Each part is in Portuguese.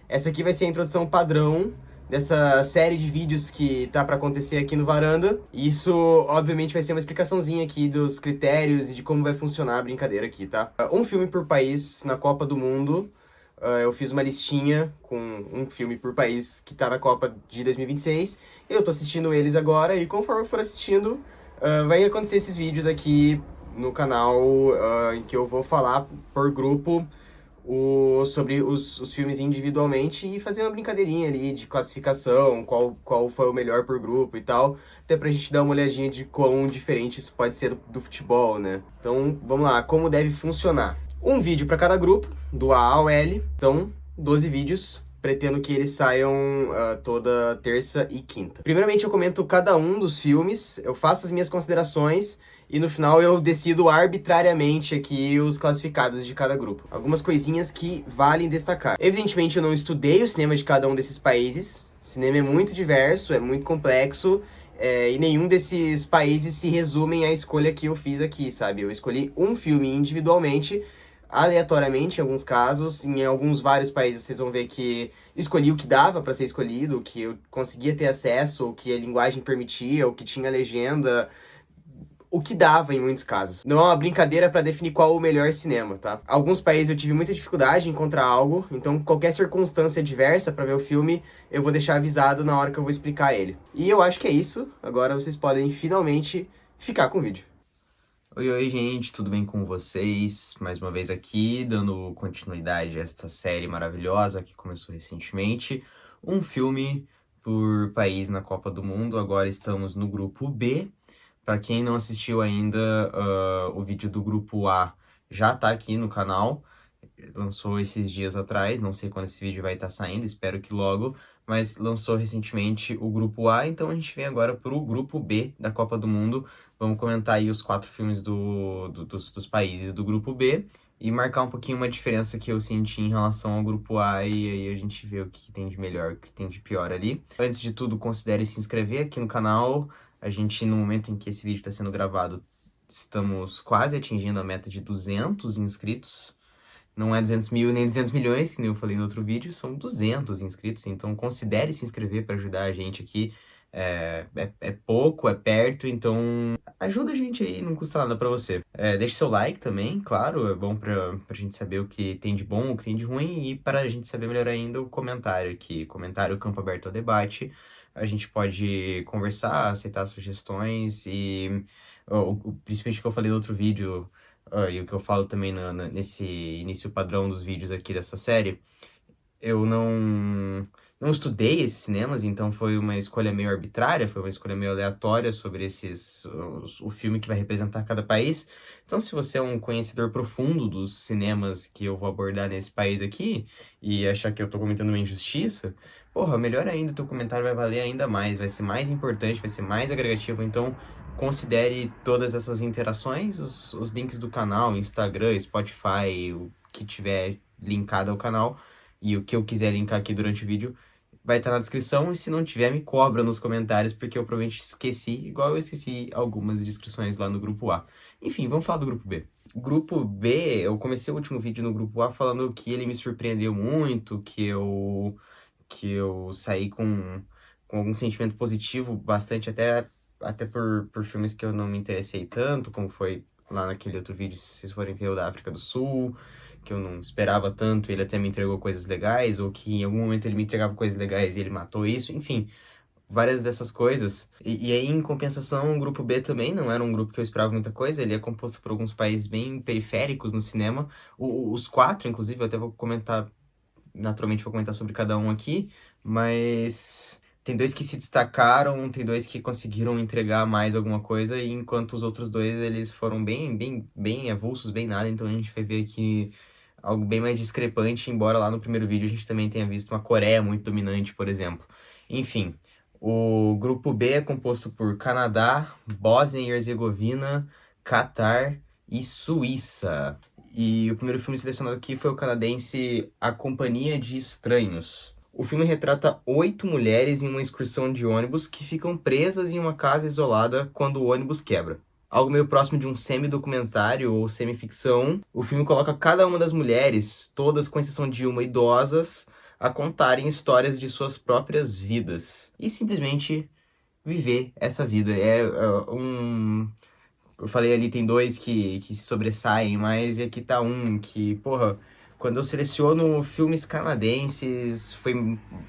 Essa aqui vai ser a introdução padrão dessa série de vídeos que tá pra acontecer aqui no Varanda. E isso, obviamente, vai ser uma explicaçãozinha aqui dos critérios e de como vai funcionar a brincadeira aqui, tá? Um filme por país na Copa do Mundo. Eu fiz uma listinha com um filme por país que tá na Copa de 2026. Eu tô assistindo eles agora e conforme eu for assistindo, vai acontecer esses vídeos aqui no canal em que eu vou falar por grupo sobre os filmes individualmente e fazer uma brincadeirinha ali de classificação, qual foi o melhor por grupo e tal, até pra gente dar uma olhadinha de quão diferente isso pode ser do futebol, né? Então, vamos lá, como deve funcionar. Um vídeo para cada grupo, do A ao L, então 12 vídeos. Pretendo que eles saiam toda terça e quinta. Primeiramente, eu comento cada um dos filmes, eu faço as minhas considerações e no final eu decido arbitrariamente aqui os classificados de cada grupo. Algumas coisinhas que valem destacar. Evidentemente, eu não estudei o cinema de cada um desses países. O cinema é muito diverso, é muito complexo. E nenhum desses países se resumem à escolha que eu fiz aqui, sabe? Eu escolhi um filme individualmente, aleatoriamente em alguns casos. Em alguns vários países vocês vão ver que escolhi o que dava para ser escolhido, o que eu conseguia ter acesso, o que a linguagem permitia, o que tinha legenda, o que dava em muitos casos. Não é uma brincadeira para definir qual o melhor cinema, tá? Alguns países eu tive muita dificuldade em encontrar algo, então qualquer circunstância diversa para ver o filme, eu vou deixar avisado na hora que eu vou explicar ele. E eu acho que é isso. Agora vocês podem finalmente ficar com o vídeo. Oi, gente, tudo bem com vocês? Mais uma vez aqui, dando continuidade a esta série maravilhosa que começou recentemente. Um filme por país na Copa do Mundo. Agora estamos no grupo B. Para quem não assistiu ainda, o vídeo do grupo A já tá aqui no canal. Lançou esses dias atrás, não sei quando esse vídeo vai estar saindo, espero que logo. Mas lançou recentemente o grupo A, então a gente vem agora pro grupo B da Copa do Mundo. Vamos comentar aí os 4 filmes dos países do grupo B e marcar um pouquinho uma diferença que eu senti em relação ao grupo A e aí a gente vê o que tem de melhor, o que tem de pior ali. Antes de tudo, considere se inscrever aqui no canal. A gente, no momento em que esse vídeo está sendo gravado, estamos quase atingindo a meta de 200 inscritos. Não é 200 mil nem 200 milhões, que nem eu falei no outro vídeo, são 200 inscritos, então considere se inscrever para ajudar a gente aqui. É pouco, é perto, então ajuda a gente aí, não custa nada para você. Deixe seu like também, claro, é bom pra gente saber o que tem de bom, o que tem de ruim, e para a gente saber melhor ainda o comentário aqui. Comentário, campo aberto ao debate, a gente pode conversar, aceitar sugestões e, principalmente o que eu falei no outro vídeo, e o que eu falo também nesse início padrão dos vídeos aqui dessa série, eu não estudei esses cinemas, então foi uma escolha meio arbitrária, foi uma escolha meio aleatória sobre o filme que vai representar cada país. Então, se você é um conhecedor profundo dos cinemas que eu vou abordar nesse país aqui, e achar que eu tô cometendo uma injustiça, porra, melhor ainda, o teu comentário vai valer ainda mais, vai ser mais importante, vai ser mais agregativo, então considere todas essas interações, os links do canal, Instagram, Spotify, o que tiver linkado ao canal, e o que eu quiser linkar aqui durante o vídeo vai estar na descrição, e se não tiver, me cobra nos comentários, porque eu provavelmente esqueci, igual eu esqueci algumas descrições lá no grupo A. Enfim, vamos falar do grupo B. Grupo B, eu comecei o último vídeo no grupo A falando que ele me surpreendeu muito, que eu saí com algum sentimento positivo, bastante até por filmes que eu não me interessei tanto, como foi lá naquele outro vídeo, se vocês forem ver o da África do Sul, que eu não esperava tanto, ele até me entregou coisas legais, ou que em algum momento ele me entregava coisas legais e ele matou isso, enfim, várias dessas coisas. E aí, em compensação, o grupo B também não era um grupo que eu esperava muita coisa, ele é composto por alguns países bem periféricos no cinema, os 4, inclusive, eu até vou comentar, naturalmente vou comentar sobre cada um aqui, mas tem 2 que se destacaram, tem 2 que conseguiram entregar mais alguma coisa, e enquanto os outros 2, eles foram bem avulsos, bem nada, então a gente vai ver aqui algo bem mais discrepante, embora lá no primeiro vídeo a gente também tenha visto uma Coreia muito dominante, por exemplo. Enfim, o grupo B é composto por Canadá, Bósnia e Herzegovina, Catar e Suíça. E o primeiro filme selecionado aqui foi o canadense A Companhia de Estranhos. O filme retrata 8 mulheres em uma excursão de ônibus que ficam presas em uma casa isolada quando o ônibus quebra. Algo meio próximo de um semi-documentário ou semi-ficção, o filme coloca cada uma das mulheres, todas com exceção de uma idosas, a contarem histórias de suas próprias vidas e simplesmente viver essa vida. Eu falei ali, tem dois que se sobressaem, mas e aqui tá um que, porra, quando eu seleciono filmes canadenses, foi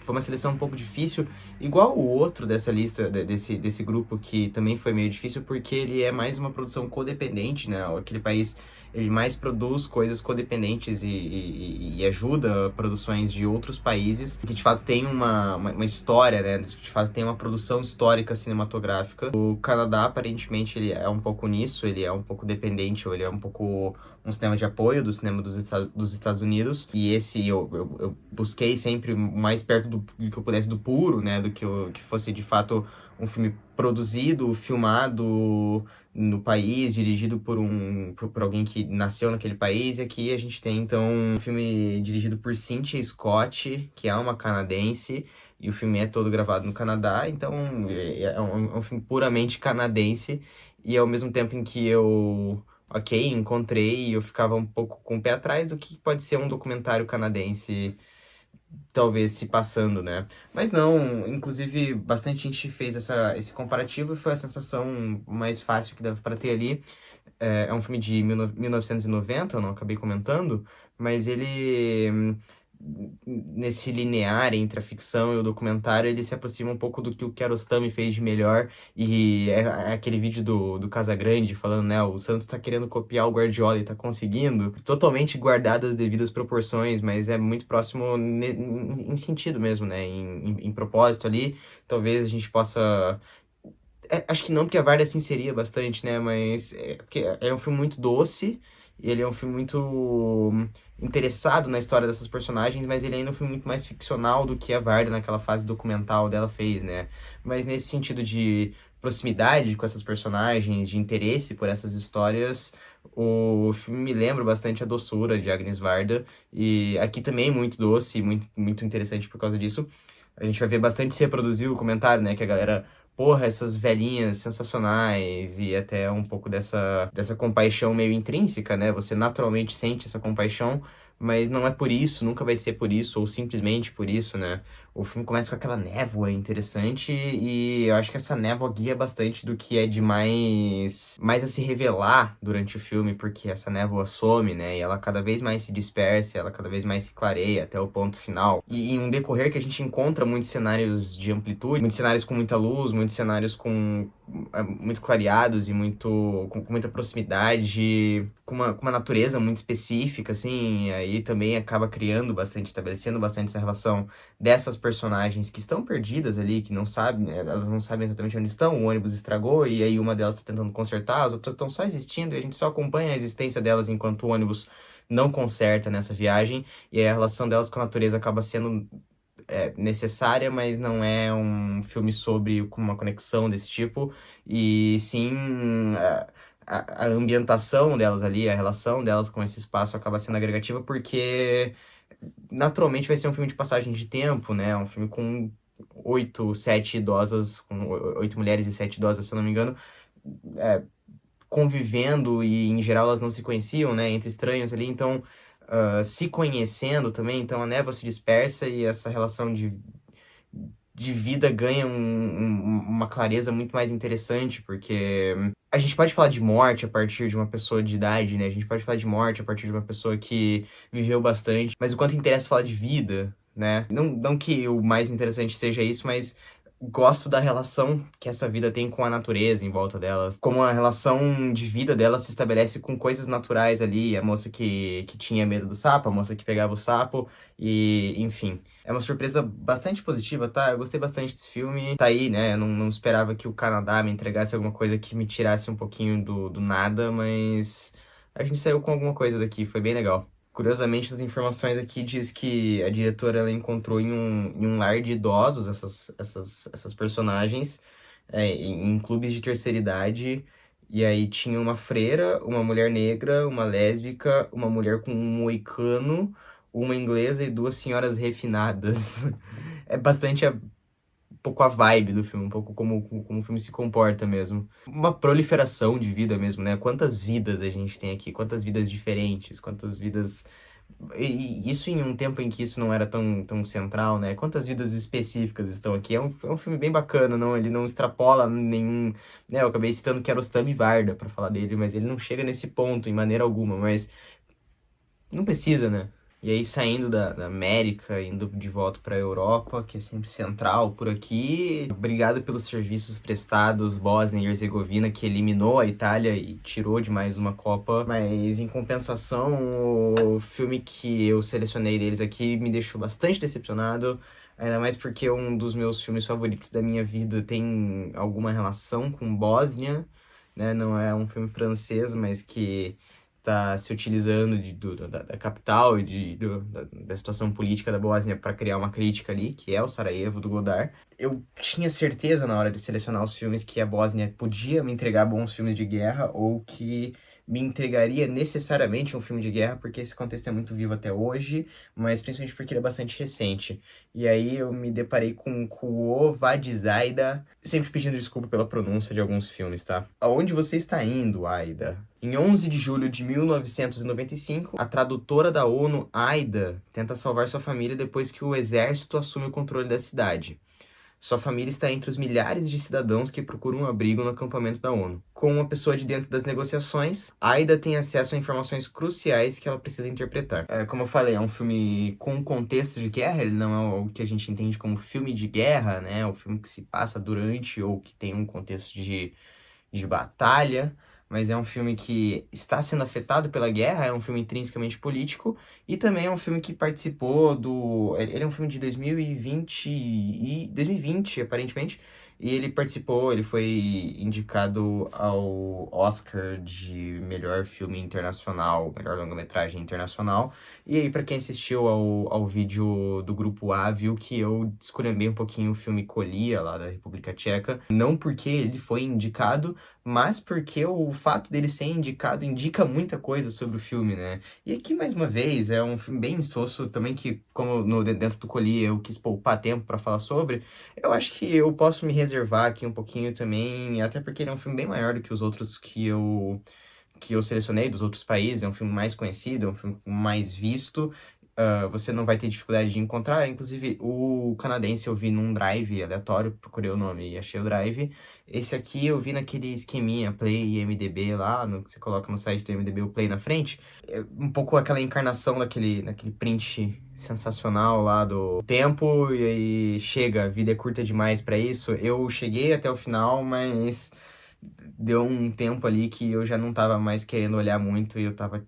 uma seleção um pouco difícil, igual o outro dessa lista, desse grupo, que também foi meio difícil, porque ele é mais uma produção codependente, né? Aquele país, ele mais produz coisas codependentes e ajuda produções de outros países, que de fato tem uma história, né? De fato tem uma produção histórica cinematográfica. O Canadá, aparentemente, ele é um pouco nisso, ele é um pouco dependente, ou ele é um pouco um cinema de apoio do cinema dos Estados Unidos. E esse eu busquei sempre mais perto do que eu pudesse do puro, né? Do que fosse de fato um filme produzido, filmado no país, dirigido por alguém que nasceu naquele país. E aqui a gente tem, então, um filme dirigido por Cynthia Scott, que é uma canadense, e o filme é todo gravado no Canadá, então é um filme puramente canadense, e ao mesmo tempo em que ok, encontrei, eu ficava um pouco com o pé atrás do que pode ser um documentário canadense, talvez se passando, né? Mas não, inclusive, bastante gente fez esse comparativo e foi a sensação mais fácil que dava para ter ali. É um filme de 1990, eu não acabei comentando, mas ele, nesse linear entre a ficção e o documentário, ele se aproxima um pouco do que o Kiarostami fez de melhor, e é aquele vídeo do Casagrande falando, né, o Santos tá querendo copiar o Guardiola e tá conseguindo, totalmente guardado as devidas proporções, mas é muito próximo em sentido mesmo, né, em propósito ali, talvez a gente possa... acho que não, porque a Varda se inseria bastante, né? Mas porque é um filme muito doce, e ele é um filme muito interessado na história dessas personagens, mas ele ainda é um filme muito mais ficcional do que a Varda naquela fase documental dela fez, né? Mas nesse sentido de proximidade com essas personagens, de interesse por essas histórias, o filme me lembra bastante a doçura de Agnes Varda, e aqui também é muito doce, muito, muito interessante por causa disso. A gente vai ver bastante se reproduzir o comentário, né? Que a galera, porra, essas velhinhas sensacionais, e até um pouco dessa compaixão meio intrínseca, né? Você naturalmente sente essa compaixão, mas não é por isso, nunca vai ser por isso, ou simplesmente por isso, né? O filme começa com aquela névoa interessante, e eu acho que essa névoa guia bastante do que é de mais a se revelar durante o filme, porque essa névoa some, né? E ela cada vez mais se dispersa, ela cada vez mais se clareia até o ponto final. E em um decorrer que a gente encontra muitos cenários de amplitude, muitos cenários com muita luz, muitos cenários muito clareados e com muita proximidade, com uma natureza muito específica, assim, e aí também acaba estabelecendo bastante essa relação dessas personagens que estão perdidas ali, que não sabem, né, elas não sabem exatamente onde estão, o ônibus estragou, e aí uma delas está tentando consertar, as outras estão só existindo, e a gente só acompanha a existência delas enquanto o ônibus não conserta nessa viagem, e aí a relação delas com a natureza acaba sendo necessária, mas não é um filme sobre uma conexão desse tipo, e sim a ambientação delas ali, a relação delas com esse espaço acaba sendo agregativa, porque naturalmente vai ser um filme de passagem de tempo, né? Um filme com oito mulheres e 7 idosas, se eu não me engano, é, convivendo, e em geral elas não se conheciam, né? Entre estranhos ali, então se conhecendo também, então a névoa se dispersa e essa relação de vida ganha uma clareza muito mais interessante, porque a gente pode falar de morte a partir de uma pessoa de idade, né? A gente pode falar de morte a partir de uma pessoa que viveu bastante, mas o quanto interessa falar de vida, né? Não que o mais interessante seja isso, mas gosto da relação que essa vida tem com a natureza em volta delas, como a relação de vida dela se estabelece com coisas naturais ali, a moça que tinha medo do sapo, a moça que pegava o sapo, e enfim. É uma surpresa bastante positiva, tá? Eu gostei bastante desse filme. Tá aí, né? Eu não esperava que o Canadá me entregasse alguma coisa que me tirasse um pouquinho do nada, mas a gente saiu com alguma coisa daqui, foi bem legal. Curiosamente, as informações aqui diz que a diretora ela encontrou em um lar de idosos essas personagens, em clubes de terceira idade. E aí tinha uma freira, uma mulher negra, uma lésbica, uma mulher com um moicano, uma inglesa e duas senhoras refinadas. É bastante um pouco a vibe do filme, um pouco como o filme se comporta mesmo. Uma proliferação de vida mesmo, né? Quantas vidas a gente tem aqui, quantas vidas diferentes, quantas vidas E isso em um tempo em que isso não era tão central, né? Quantas vidas específicas estão aqui? É um filme bem bacana, não? Ele não extrapola nenhum... Né? Eu acabei citando Kiarostami Varda pra falar dele, mas ele não chega nesse ponto em maneira alguma, mas não precisa, né? E aí, saindo da América, indo de volta pra Europa, que é sempre central por aqui. Obrigado pelos serviços prestados, Bósnia e Herzegovina, que eliminou a Itália e tirou de mais uma Copa. Mas, em compensação, o filme que eu selecionei deles aqui me deixou bastante decepcionado. Ainda mais porque um dos meus filmes favoritos da minha vida tem alguma relação com Bósnia, né? Não é um filme francês, mas que tá se utilizando da capital e da situação política da Bósnia para criar uma crítica ali, que é o Sarajevo, do Godard. Eu tinha certeza na hora de selecionar os filmes que a Bósnia podia me entregar bons filmes de guerra ou que me entregaria necessariamente um filme de guerra, porque esse contexto é muito vivo até hoje, mas principalmente porque ele é bastante recente. E aí eu me deparei com Quo Vadis Aida, sempre pedindo desculpa pela pronúncia de alguns filmes, tá? Aonde você está indo, Aida? Em 11 de julho de 1995, a tradutora da ONU, Aida, tenta salvar sua família depois que o exército assume o controle da cidade. Sua família está entre os milhares de cidadãos que procuram um abrigo no acampamento da ONU. Com uma pessoa de dentro das negociações, Aida tem acesso a informações cruciais que ela precisa interpretar. Como eu falei, é um filme com contexto de guerra, ele não é o que a gente entende como filme de guerra, né? É um filme que se passa durante ou que tem um contexto de batalha, mas é um filme que está sendo afetado pela guerra, é um filme intrinsecamente político, e também é um filme que participou do... Ele é um filme de 2020, aparentemente, e ele participou, ele foi indicado ao Oscar de melhor filme internacional, melhor longa-metragem internacional. E aí, pra quem assistiu ao vídeo do Grupo A, viu que eu desculhambei um pouquinho o filme Colia, lá da República Tcheca. Não porque ele foi indicado, mas porque o fato dele ser indicado indica muita coisa sobre o filme, né? E aqui, mais uma vez, é um filme bem insosso também, que, como dentro do Colia eu quis poupar tempo pra falar sobre, eu acho que eu posso me reservar aqui um pouquinho também, até porque ele é um filme bem maior do que os outros que eu selecionei dos outros países, é um filme mais conhecido, é um filme mais visto. Você não vai ter dificuldade de encontrar. Inclusive, o canadense eu vi num Drive aleatório, procurei o nome e achei o Drive. Esse aqui eu vi naquele esqueminha Play e MDB lá, no que você coloca no site do MDB o Play na frente. É um pouco aquela encarnação daquele print sensacional lá do tempo, e aí chega, a vida é curta demais pra isso. Eu cheguei até o final, mas deu um tempo ali que eu já não tava mais querendo olhar muito e eu tava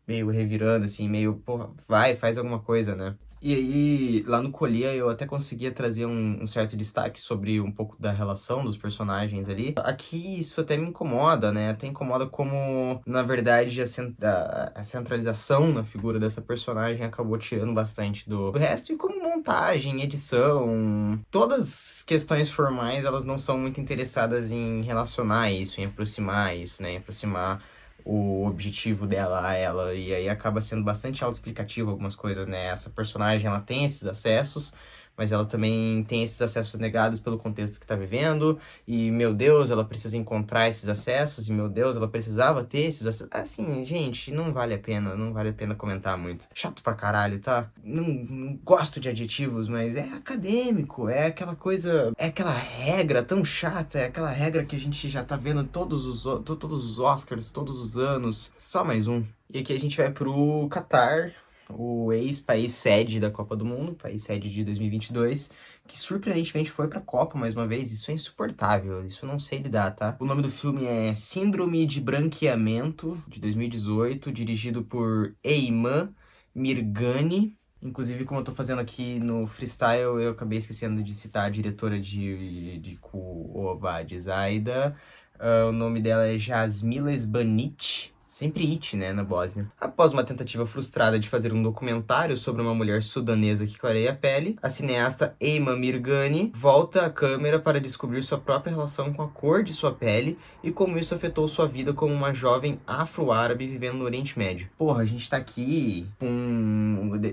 meio revirando, assim, meio, porra, vai, faz alguma coisa, né? E aí, lá no Colia, eu até conseguia trazer um certo destaque sobre um pouco da relação dos personagens ali. Aqui, isso até me incomoda, né? Até incomoda como, na verdade, a centralização na figura dessa personagem acabou tirando bastante do resto. E como montagem, edição, todas as questões formais, elas não são muito interessadas em relacionar isso, em aproximar isso, né? Em aproximar o objetivo dela a ela, e aí acaba sendo bastante autoexplicativo algumas coisas, né? Essa personagem, ela tem esses acessos, mas ela também tem esses acessos negados pelo contexto que tá vivendo, e, meu Deus, ela precisa encontrar esses acessos, e, meu Deus, ela precisava ter esses acessos. Assim, gente, não vale a pena comentar muito. Chato pra caralho, tá? Não gosto de adjetivos, mas é acadêmico, é aquela coisa, é aquela regra tão chata, é aquela regra que a gente já tá vendo todos os Oscars, todos os anos. Só mais um. E aqui a gente vai pro Catar, o ex-país sede da Copa do Mundo, país sede de 2022, que surpreendentemente foi pra Copa mais uma vez. Isso é insuportável, isso eu não sei lidar, tá? O nome do filme é Síndrome de Branqueamento, de 2018, dirigido por Eyman Mirgani. Inclusive, como eu tô fazendo aqui no freestyle, eu acabei esquecendo de citar a diretora de Kuova Zaida. O nome dela é Jasmila Sbanic. Sempre It, né, na Bósnia. Após uma tentativa frustrada de fazer um documentário sobre uma mulher sudanesa que clareia a pele, a cineasta Eyman Mirgani volta à câmera para descobrir sua própria relação com a cor de sua pele e como isso afetou sua vida como uma jovem afro-árabe vivendo no Oriente Médio. Porra, a gente tá aqui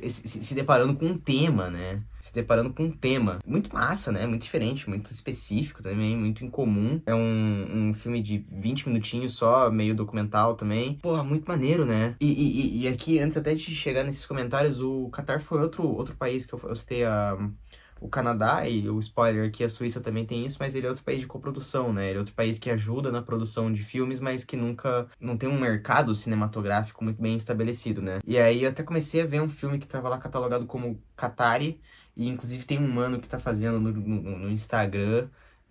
se deparando com um tema, né? se deparando com um tema muito massa, né? Muito diferente, muito específico também, muito incomum. É um filme de 20 minutinhos só, meio documental também. Pô, muito maneiro, né? E aqui, antes até de chegar nesses comentários, o Catar foi outro país que eu citei o Canadá, e o spoiler aqui, a Suíça também tem isso, mas ele é outro país de coprodução, né? Ele é outro país que ajuda na produção de filmes, mas que nunca, não tem um mercado cinematográfico muito bem estabelecido, né? E aí eu até comecei a ver um filme que tava lá catalogado como Katari, e inclusive tem um mano que tá fazendo no Instagram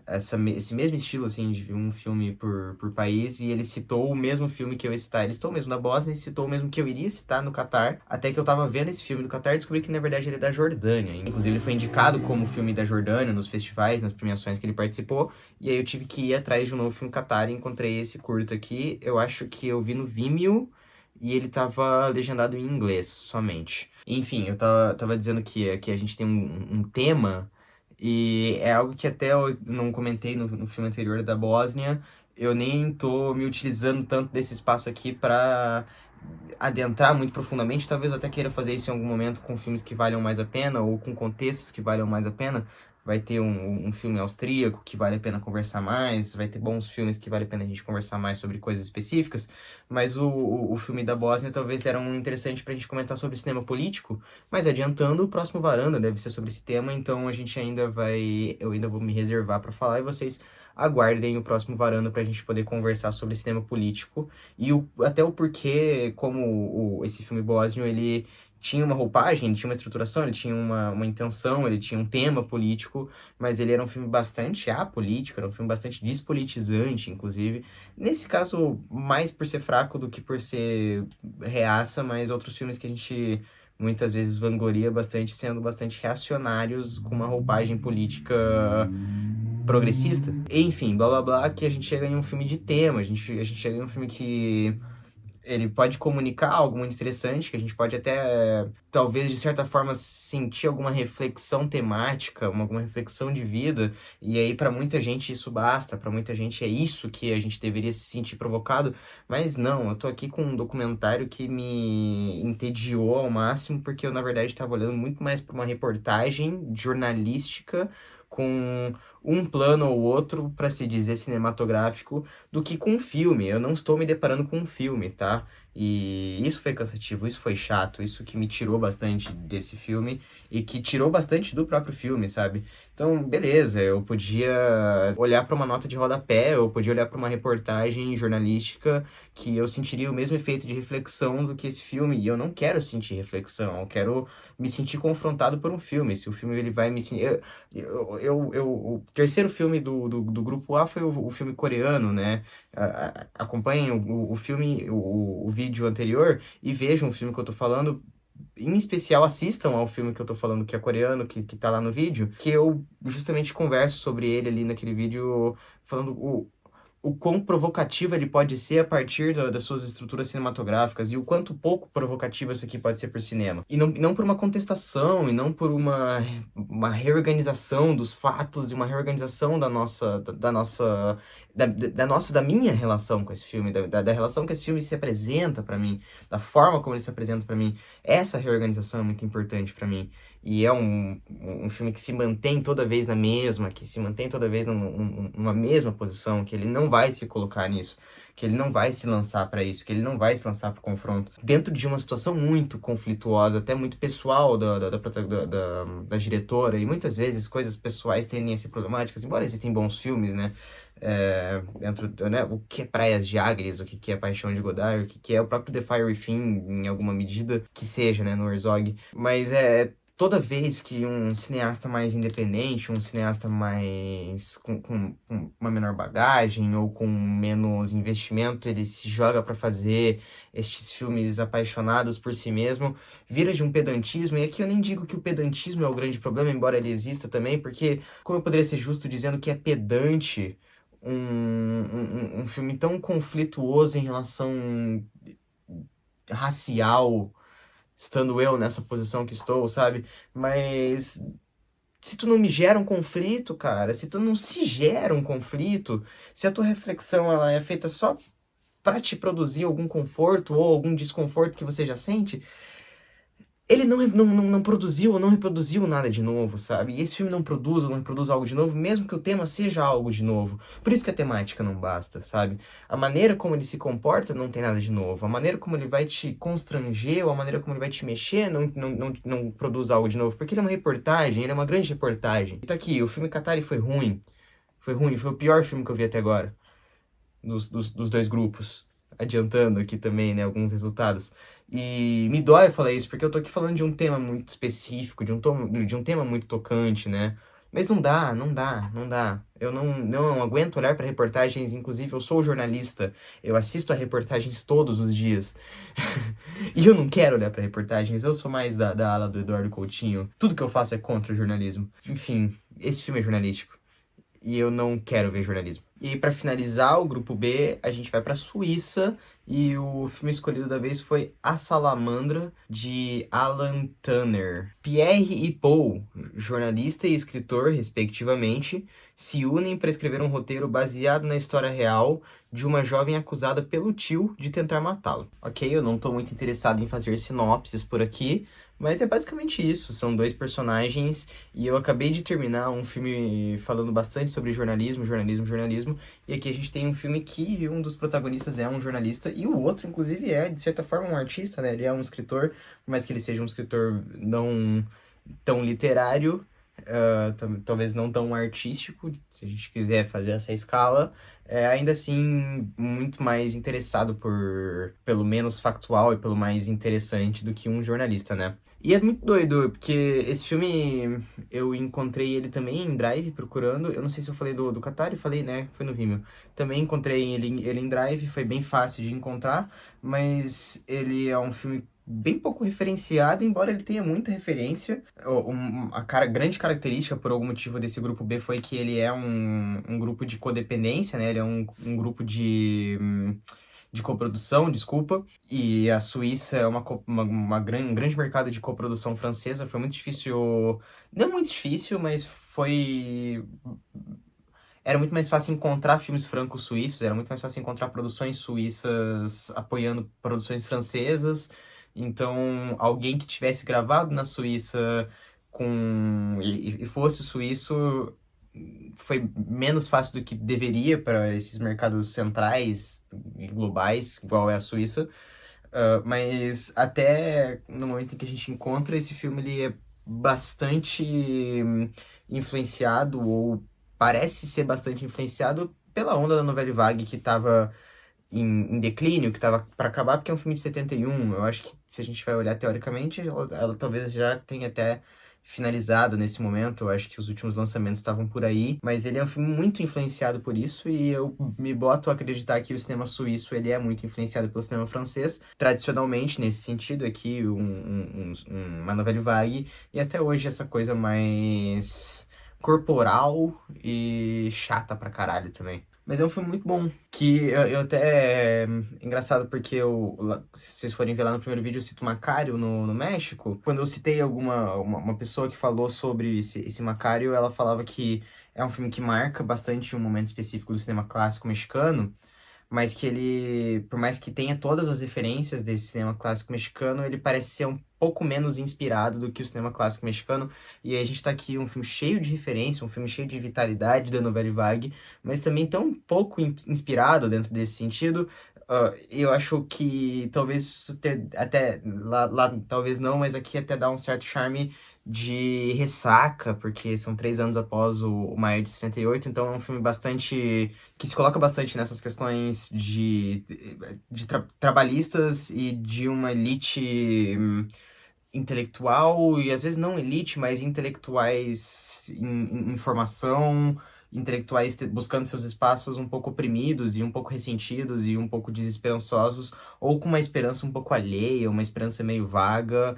esse mesmo estilo, assim, de um filme por país, e ele citou o mesmo filme que eu ia citar. Ele citou o mesmo da Bósnia e citou o mesmo que eu iria citar no Catar, até que eu tava vendo esse filme do Catar e descobri que, na verdade, ele é da Jordânia. Inclusive, ele foi indicado como filme da Jordânia nos festivais, nas premiações que ele participou, e aí eu tive que ir atrás de um novo filme Catar e encontrei esse curta aqui. Eu acho que eu vi no Vimeo, e ele tava legendado em inglês somente. Enfim, eu tava dizendo que aqui a gente tem um tema, e é algo que até eu não comentei no filme anterior da Bósnia. Eu nem tô me utilizando tanto desse espaço aqui pra adentrar muito profundamente. Talvez eu até queira fazer isso em algum momento com filmes que valham mais a pena, ou com contextos que valham mais a pena. Vai ter um filme austríaco que vale a pena conversar mais, vai ter bons filmes que vale a pena a gente conversar mais sobre coisas específicas, mas o filme da Bósnia talvez era um interessante pra gente comentar sobre cinema político, mas adiantando, o próximo Varanda deve ser sobre esse tema, então a gente ainda vai, eu ainda vou me reservar pra falar, e vocês aguardem o próximo Varanda pra gente poder conversar sobre cinema político, e até o porquê, como esse filme Bósnio, ele tinha uma roupagem, ele tinha uma estruturação, ele tinha uma intenção, ele tinha um tema político, mas ele era um filme bastante apolítico, era um filme bastante despolitizante, inclusive. Nesse caso, mais por ser fraco do que por ser reaça, mas outros filmes que a gente muitas vezes vangloria bastante, sendo bastante reacionários, com uma roupagem política progressista. Enfim, blá blá blá, que a gente chega em um filme de tema, a gente chega em um filme que ele pode comunicar algo muito interessante, que a gente pode até, talvez, de certa forma, sentir alguma reflexão temática, alguma reflexão de vida, e aí para muita gente isso basta, para muita gente é isso que a gente deveria se sentir provocado, mas não, eu tô aqui com um documentário que me entediou ao máximo, porque eu, na verdade, estava olhando muito mais para uma reportagem jornalística, com um plano ou outro, para se dizer cinematográfico, do que com um filme. Eu não estou me deparando com um filme, tá? E isso foi cansativo, isso foi chato, isso que me tirou bastante desse filme e que tirou bastante do próprio filme, sabe? Então, beleza, eu podia olhar para uma nota de rodapé, eu podia olhar para uma reportagem jornalística que eu sentiria o mesmo efeito de reflexão do que esse filme, e eu não quero sentir reflexão, eu quero me sentir confrontado por um filme. Se o filme ele vai me sentir. O terceiro filme do grupo A foi o filme coreano, né? Acompanhem o filme, o vídeo anterior e vejam o filme que eu tô falando. Em especial, assistam ao filme que eu tô falando, que é coreano, que tá lá no vídeo, que eu justamente converso sobre ele ali naquele vídeo, falando o quão provocativo ele pode ser a partir das suas estruturas cinematográficas, e o quanto pouco provocativo isso aqui pode ser por cinema. E não por uma contestação, e não por uma reorganização dos fatos, e uma reorganização da minha relação com esse filme, da relação que esse filme se apresenta pra mim, da forma como ele se apresenta pra mim. Essa reorganização é muito importante pra mim. E é um filme que se mantém toda vez na mesma, que se mantém toda vez numa mesma posição, que ele não vai se colocar nisso, que ele não vai se lançar pra isso, que ele não vai se lançar pro confronto. Dentro de uma situação muito conflituosa, até muito pessoal da diretora, e muitas vezes coisas pessoais tendem a ser problemáticas, embora existem bons filmes, né? Né, o que é Praias de Agres, o que é Paixão de Godard, o que é o próprio The Fiery Thing, em alguma medida, que seja, né, no Herzog. Mas toda vez que um cineasta mais independente, um cineasta mais com uma menor bagagem ou com menos investimento, ele se joga para fazer estes filmes apaixonados por si mesmo, vira de um pedantismo, e aqui eu nem digo que o pedantismo é o grande problema, embora ele exista também, porque como eu poderia ser justo dizendo que é pedante um filme tão conflituoso em relação racial, estando eu nessa posição que estou, sabe? Mas se tu não me gera um conflito, cara, se tu não se gera um conflito, se a tua reflexão ela é feita só pra te produzir algum conforto ou algum desconforto que você já sente, ele não produziu ou não reproduziu nada de novo, sabe? E esse filme não produz ou não reproduz algo de novo, mesmo que o tema seja algo de novo. Por isso que a temática não basta, sabe? A maneira como ele se comporta não tem nada de novo. A maneira como ele vai te constranger ou a maneira como ele vai te mexer não produz algo de novo. Porque ele é uma reportagem, ele é uma grande reportagem. E tá aqui, o filme Katari foi ruim. Foi ruim, foi o pior filme que eu vi até agora. Dos dois grupos. Adiantando aqui também, né, alguns resultados. E me dói falar isso, porque eu tô aqui falando de um tema muito específico, de um tema muito tocante, né? Mas não dá, não dá, não dá. Eu não aguento olhar para reportagens, inclusive eu sou jornalista, eu assisto a reportagens todos os dias. E eu não quero olhar para reportagens, eu sou mais da ala do Eduardo Coutinho. Tudo que eu faço é contra o jornalismo. Enfim, esse filme é jornalístico. E eu não quero ver jornalismo. E aí, pra finalizar o grupo B, a gente vai pra Suíça e o filme escolhido da vez foi A Salamandra, de Alan Tanner. Pierre e Paul, jornalista e escritor, respectivamente, se unem para escrever um roteiro baseado na história real de uma jovem acusada pelo tio de tentar matá-lo. Ok, eu não tô muito interessado em fazer sinopses por aqui, mas é basicamente isso, são dois personagens e eu acabei de terminar um filme falando bastante sobre jornalismo, e aqui a gente tem um filme que um dos protagonistas é um jornalista e o outro, inclusive, é, de certa forma, um artista, né? Ele é um escritor, por mais que ele seja um escritor não tão literário, talvez não tão artístico, se a gente quiser fazer essa escala, ainda assim muito mais interessado pelo menos factual e pelo mais interessante do que um jornalista, né? E é muito doido, porque esse filme eu encontrei ele também em Drive procurando. Eu não sei se eu falei do Katari, falei, né? Foi no Vimeo. Também encontrei ele em Drive, foi bem fácil de encontrar, mas ele é um filme bem pouco referenciado, embora ele tenha muita referência. Grande característica, por algum motivo, desse grupo B foi que ele é um grupo de codependência, né? Ele é um grupo de coprodução, desculpa, e a Suíça é um grande mercado de coprodução francesa, foi muito difícil, não muito difícil, mas era muito mais fácil encontrar filmes franco-suíços, era muito mais fácil encontrar produções suíças apoiando produções francesas, então alguém que tivesse gravado na Suíça e fosse suíço foi menos fácil do que deveria para esses mercados centrais e globais, igual é a Suíça. Mas até no momento em que a gente encontra esse filme, ele é bastante influenciado, ou parece ser bastante influenciado pela onda da Nouvelle Vague que estava em declínio, que estava para acabar, porque é um filme de 71. Eu acho que se a gente vai olhar teoricamente, ela talvez já tenha até finalizado nesse momento. Eu acho que os últimos lançamentos estavam por aí, mas ele é um filme muito influenciado por isso e eu me boto a acreditar que o cinema suíço ele é muito influenciado pelo cinema francês, tradicionalmente nesse sentido aqui uma Nouvelle Vague, e até hoje essa coisa mais corporal e chata pra caralho também. Mas é um filme muito bom, que eu até... engraçado porque se vocês forem ver lá no primeiro vídeo, eu cito Macário no México. Quando eu citei uma pessoa que falou sobre esse Macário, ela falava que é um filme que marca bastante um momento específico do cinema clássico mexicano, mas que ele, por mais que tenha todas as referências desse cinema clássico mexicano, ele parece ser um pouco menos inspirado do que o cinema clássico mexicano. E aí a gente tá aqui um filme cheio de referência, um filme cheio de vitalidade da Nouvelle Vague, mas também tão pouco inspirado dentro desse sentido. Eu acho que talvez até lá talvez não, mas aqui até dá um certo charme de ressaca, porque são 3 anos após o Maio de 68, então é um filme bastante que se coloca bastante nessas questões de trabalhistas e de uma elite intelectual, e às vezes não elite, mas intelectuais em formação, intelectuais buscando seus espaços um pouco oprimidos e um pouco ressentidos e um pouco desesperançosos, ou com uma esperança um pouco alheia, uma esperança meio vaga.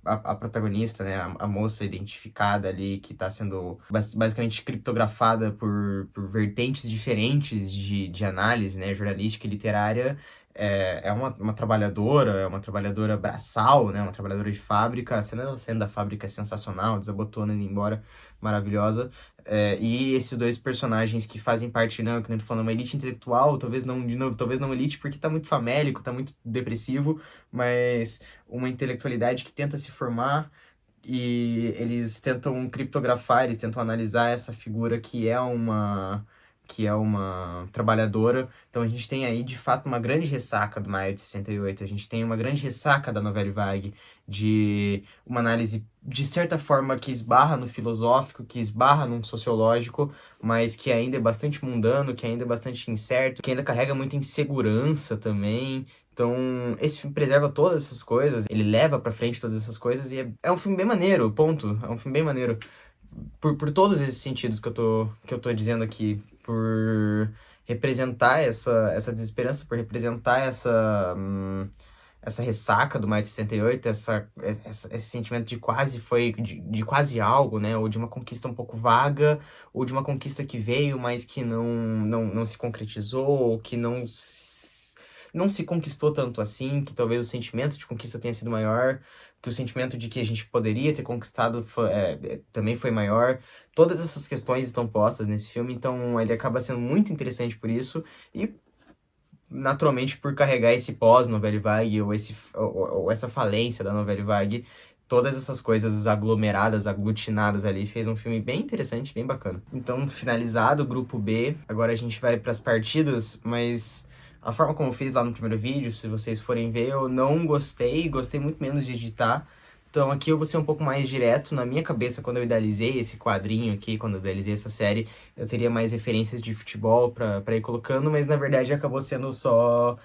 A protagonista, né, a moça identificada ali, que está sendo basicamente criptografada por vertentes diferentes de análise, né, jornalística e literária, é uma trabalhadora braçal, né? Uma trabalhadora de fábrica. A cena dela saindo da fábrica é sensacional, desabotando, indo embora, maravilhosa. E esses dois personagens que fazem parte, né, que eu tô falando, uma elite intelectual, talvez não, de novo, talvez não elite, porque tá muito famélico, tá muito depressivo, mas uma intelectualidade que tenta se formar e eles tentam criptografar, eles tentam analisar essa figura que é uma trabalhadora. Então a gente tem aí, de fato, uma grande ressaca do Maio de 68. A gente tem uma grande ressaca da Nouvelle Vague, de uma análise, de certa forma, que esbarra no filosófico, que esbarra num sociológico, mas que ainda é bastante mundano, que ainda é bastante incerto, que ainda carrega muita insegurança também. Então, esse filme preserva todas essas coisas, ele leva pra frente todas essas coisas e é um filme bem maneiro, ponto. É um filme bem maneiro. Por todos esses sentidos que eu tô dizendo aqui, por representar essa desesperança, por representar essa ressaca do Maio de 68, esse sentimento de quase foi, de quase algo, né? Ou de uma conquista um pouco vaga, ou de uma conquista que veio, mas que não se concretizou, ou que não se conquistou tanto assim, que talvez o sentimento de conquista tenha sido maior, que o sentimento de que a gente poderia ter conquistado também foi maior. Todas essas questões estão postas nesse filme, então ele acaba sendo muito interessante por isso, e naturalmente por carregar esse pós-Nouvelle Vague, ou essa falência da Nouvelle Vague, todas essas coisas aglomeradas, aglutinadas ali, fez um filme bem interessante, bem bacana. Então, finalizado o grupo B, agora a gente vai para as partidas, mas a forma como eu fiz lá no primeiro vídeo, se vocês forem ver, eu não gostei muito menos de editar. Então aqui eu vou ser um pouco mais direto. Na minha cabeça, quando eu idealizei esse quadrinho aqui, quando eu idealizei essa série, eu teria mais referências de futebol pra ir colocando, mas na verdade acabou sendo só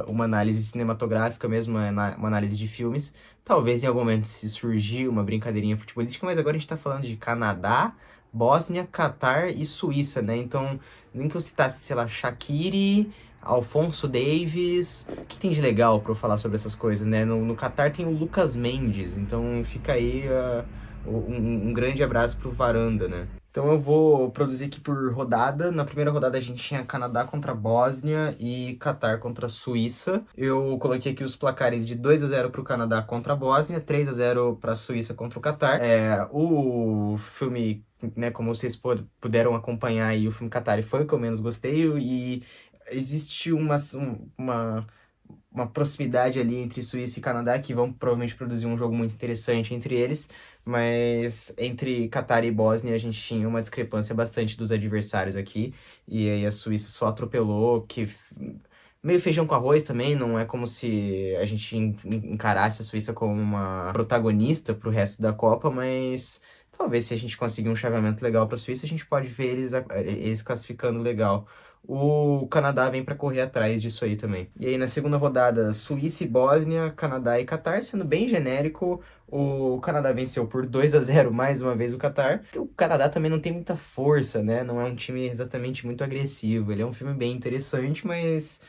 uma análise cinematográfica mesmo, uma análise de filmes. Talvez em algum momento se surgir uma brincadeirinha futebolística, mas agora a gente tá falando de Canadá, Bósnia, Catar e Suíça, né? Então, nem que eu citasse, sei lá, Shaqiri, Alphonso Davies. O que tem de legal pra eu falar sobre essas coisas, né? No Catar tem o Lucas Mendes, então fica aí um grande abraço pro Varanda, né? Então eu vou produzir aqui por rodada. Na primeira rodada a gente tinha Canadá contra Bósnia e Catar contra Suíça. Eu coloquei aqui os placares de 2-0 pro Canadá contra a Bósnia, 3-0 pra Suíça contra o Catar. O filme, né, como vocês puderam acompanhar aí, o filme Catar foi o que eu menos gostei, e existe uma proximidade ali entre Suíça e Canadá, que vão provavelmente produzir um jogo muito interessante entre eles, mas entre Catar e Bósnia a gente tinha uma discrepância bastante dos adversários aqui, e aí a Suíça só atropelou, meio feijão com arroz também, não é como se a gente encarasse a Suíça como uma protagonista pro resto da Copa, mas talvez se a gente conseguir um chaveamento legal pra Suíça, a gente pode ver eles classificando legal. O Canadá vem para correr atrás disso aí também. E aí na segunda rodada, Suíça e Bósnia, Canadá e Catar, sendo bem genérico, o Canadá venceu por 2-0 mais uma vez o Catar. O Canadá também não tem muita força, né? Não é um time exatamente muito agressivo. Ele é um filme bem interessante, mas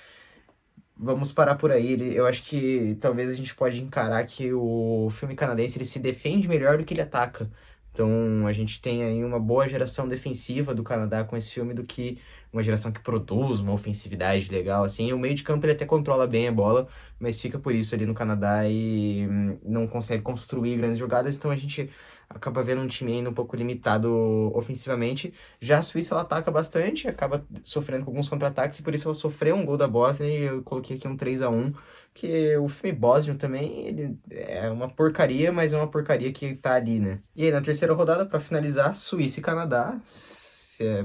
vamos parar por aí. Eu acho que talvez a gente pode encarar que o filme canadense ele se defende melhor do que ele ataca. Então a gente tem aí uma boa geração defensiva do Canadá com esse filme do que uma geração que produz uma ofensividade legal, assim. O meio de campo ele até controla bem a bola, mas fica por isso ali no Canadá e não consegue construir grandes jogadas, então a gente acaba vendo um time ainda um pouco limitado ofensivamente. Já a Suíça, ela ataca bastante, acaba sofrendo com alguns contra-ataques, e por isso ela sofreu um gol da Bósnia, e eu coloquei aqui um 3-1, que o filme bósnio também, ele é uma porcaria, mas é uma porcaria que tá ali, né? E aí, na terceira rodada, pra finalizar, Suíça e Canadá,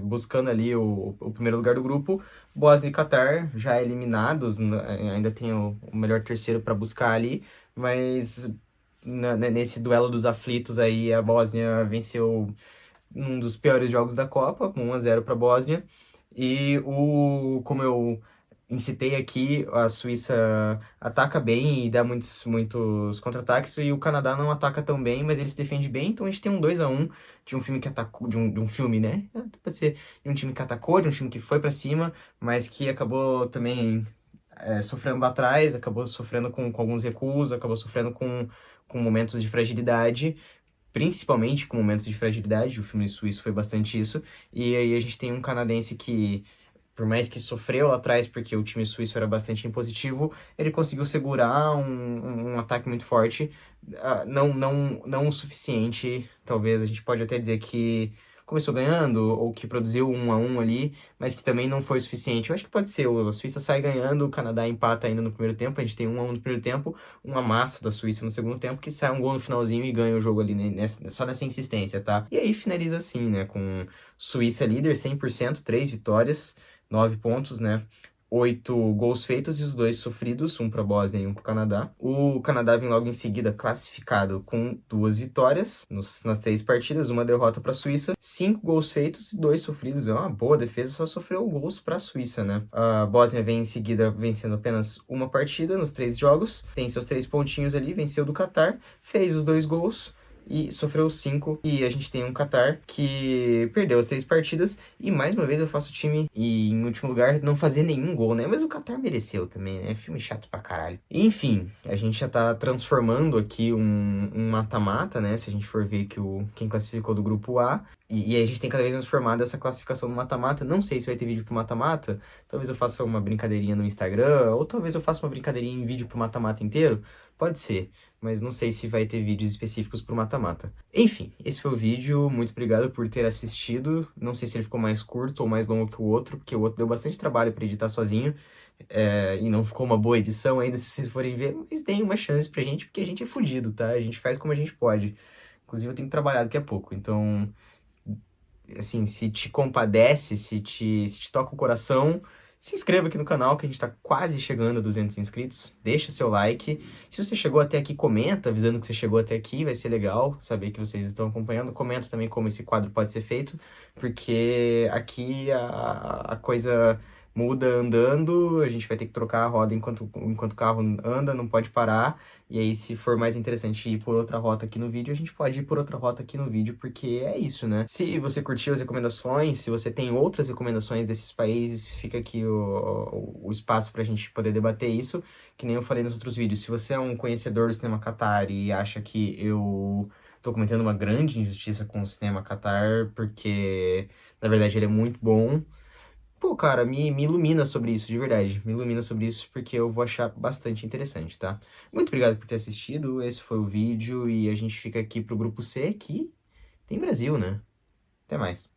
buscando ali o primeiro lugar do grupo. Bósnia e Catar já eliminados, ainda tem o melhor terceiro pra buscar ali, mas nesse duelo dos aflitos aí, a Bósnia venceu um dos piores jogos da Copa, 1-0 para a Bósnia. E como eu incitei aqui, a Suíça ataca bem e dá muitos contra-ataques, e o Canadá não ataca tão bem, mas ele se defende bem. Então a gente tem um 2-1 de um filme que atacou, de um filme, né? Pode ser de um time que atacou, de um time que foi para cima, mas que acabou também sofrendo lá atrás, acabou sofrendo com alguns recuos, acabou sofrendo com momentos de fragilidade, principalmente com momentos de fragilidade. O filme suíço foi bastante isso. E aí a gente tem um canadense que, por mais que sofreu lá atrás, porque o time suíço era bastante impositivo, ele conseguiu segurar um ataque muito forte. Não o suficiente, talvez a gente pode até dizer que começou ganhando, ou que produziu 1-1 ali, mas que também não foi o suficiente. Eu acho que pode ser, a Suíça sai ganhando, o Canadá empata ainda no primeiro tempo, a gente tem 1-1 no primeiro tempo, um amasso da Suíça no segundo tempo, que sai um gol no finalzinho e ganha o jogo ali, né, só nessa insistência, tá? E aí finaliza assim, né, com Suíça líder, 100%, 3 vitórias, 9 pontos, né? 8 gols feitos e os 2 sofridos, um para a Bósnia e um para o Canadá. O Canadá vem logo em seguida classificado com 2 vitórias nas 3 partidas, uma derrota para a Suíça, 5 gols feitos e 2 sofridos. É uma boa defesa, só sofreu gols para a Suíça, né? A Bósnia vem em seguida vencendo apenas uma partida nos 3 jogos, tem seus 3 pontinhos ali, venceu do Catar, fez os 2 gols e sofreu 5. E a gente tem um Qatar que perdeu as 3 partidas. E mais uma vez eu faço o time, e em último lugar, não fazer nenhum gol, né? Mas o Qatar mereceu também, né? Filme chato pra caralho. Enfim, a gente já tá transformando aqui um mata-mata, né? Se a gente for ver que quem classificou do grupo A. E a gente tem cada vez mais formado essa classificação no mata-mata. Não sei se vai ter vídeo pro mata-mata. Talvez eu faça uma brincadeirinha no Instagram. Ou talvez eu faça uma brincadeirinha em vídeo pro mata-mata inteiro. Pode ser. Mas não sei se vai ter vídeos específicos pro mata-mata. Enfim, esse foi o vídeo. Muito obrigado por ter assistido. Não sei se ele ficou mais curto ou mais longo que o outro, porque o outro deu bastante trabalho pra editar sozinho. E não ficou uma boa edição ainda, se vocês forem ver. Mas deem uma chance pra gente, porque a gente é fudido, tá? A gente faz como a gente pode. Inclusive, eu tenho que trabalhar daqui a pouco. Então, assim, se te compadece, se te toca o coração, se inscreva aqui no canal, que a gente tá quase chegando a 200 inscritos. Deixa seu like. Se você chegou até aqui, comenta, avisando que você chegou até aqui. Vai ser legal saber que vocês estão acompanhando. Comenta também como esse quadro pode ser feito, porque aqui a coisa muda andando, a gente vai ter que trocar a roda enquanto o carro anda, não pode parar. E aí, se for mais interessante ir por outra rota aqui no vídeo, a gente pode ir por outra rota aqui no vídeo, porque é isso, né? Se você curtiu as recomendações, se você tem outras recomendações desses países, fica aqui o espaço pra gente poder debater isso, que nem eu falei nos outros vídeos. Se você é um conhecedor do cinema Qatar e acha que eu tô cometendo uma grande injustiça com o cinema Qatar, porque, na verdade, ele é muito bom, pô, cara, me ilumina sobre isso, de verdade. Me ilumina sobre isso, porque eu vou achar bastante interessante, tá? Muito obrigado por ter assistido, esse foi o vídeo, e a gente fica aqui pro grupo C, que tem Brasil, né? Até mais.